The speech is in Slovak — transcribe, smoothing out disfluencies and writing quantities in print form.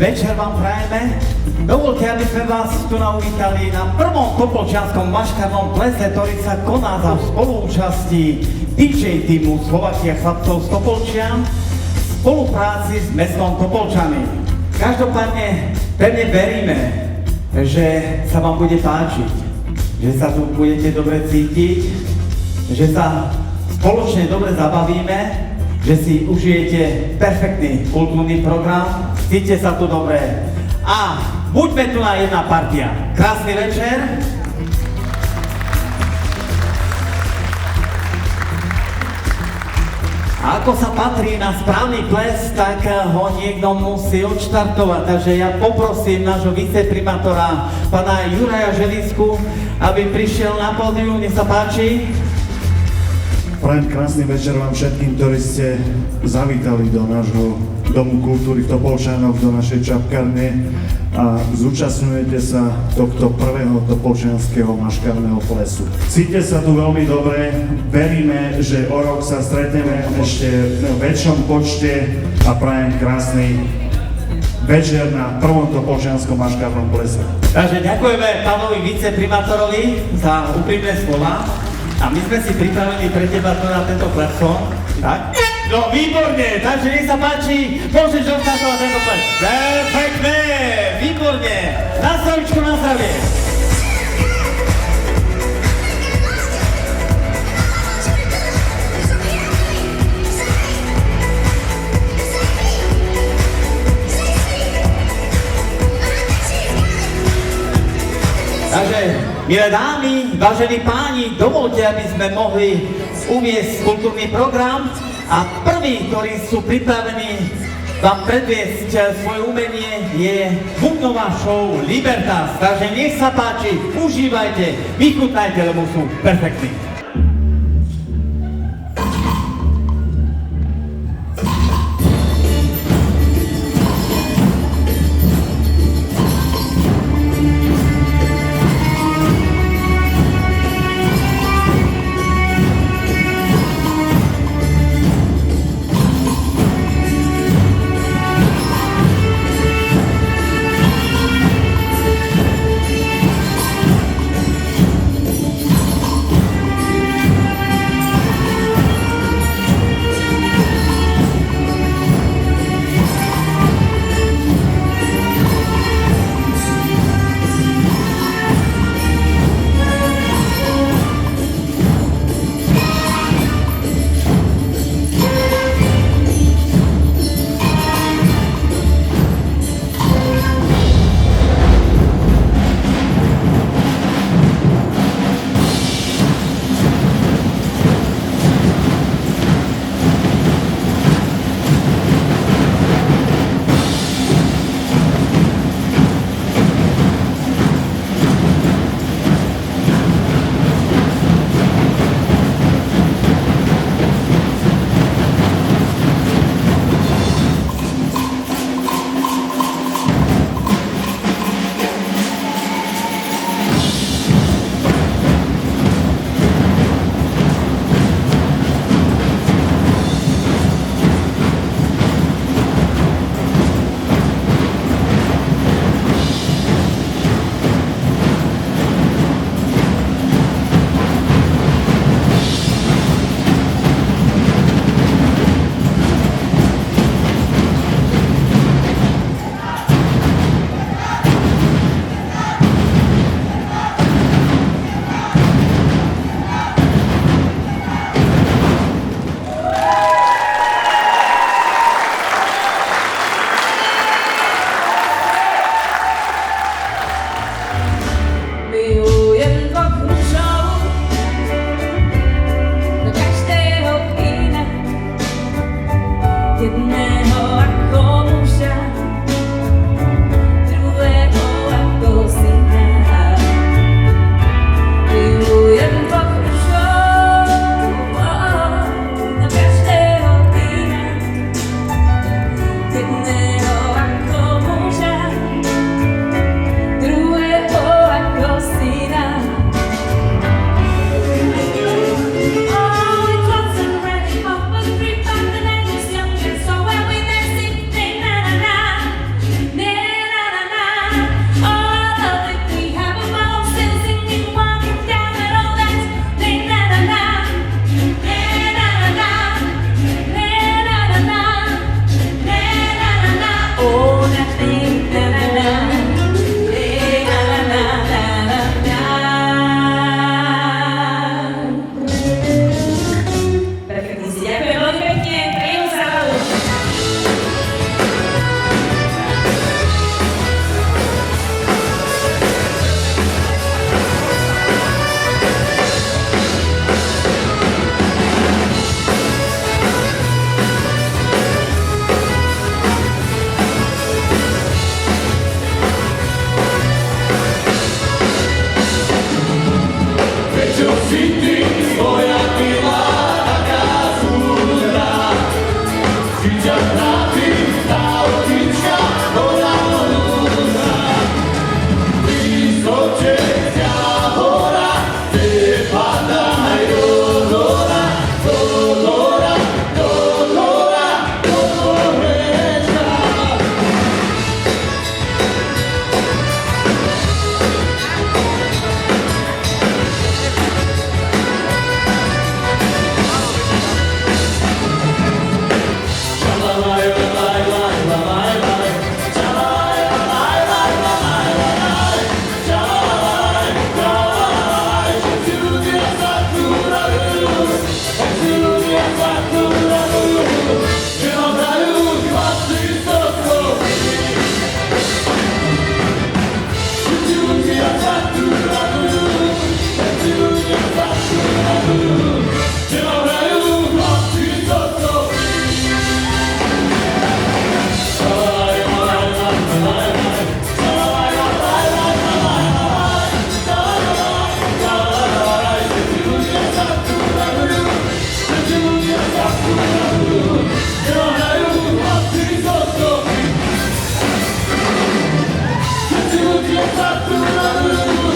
večer vám prajeme. Dovolte, aby sme vás tu uvítali na prvom topolčianskom maškarnom plese, ktorý sa koná za spoluúčasti DJ týmu Slovakia chlapcov z Topolčian v spolupráci s mestom Topolčany. Každopádne pevne veríme, že sa vám bude páčiť, že sa tu budete dobre cítiť, že sa spoločne dobre zabavíme, že si užijete perfektný kultúrny program, cítite sa tu dobre a buďme tu na jedna partia. Krásny večer. A ako sa patrí na správny ples, tak ho niekto musí odštartovať. Takže ja poprosím nášho viceprimátora, pána Juraja Želisku, aby prišiel na pódium. Nech sa páči. Prajem krásny večer vám všetkým, ktorí ste zavítali do nášho Domu kultúry v Topolčanoch, do našej čapkarne a zúčastňujete sa tohto prvého topolčianskeho maškarného plesu. Cítite sa tu veľmi dobre, veríme, že o rok sa stretneme ešte v väčšom počte a prajem krásny večer na prvom topolčianskom maškarnom plese. Takže ďakujeme pánovi viceprimátorovi za úprimné slova. A my sme si pripravili pre teba tu na tento platform, tak? No výborne, takže nech sa páči, môžeš odštartovať tento ples. Perfektné, výborne, na zdravíčku, na zdravie. Takže, milé dámy, vážení páni, dovolte, aby sme mohli uviesť kultúrny program a prví, ktorí sú pripravení vám predviesť svoje umenie, je bubnová show Libertas. Takže nech sa páči, užívajte, vychutnajte, lebo sú perfektní. Yes, I do.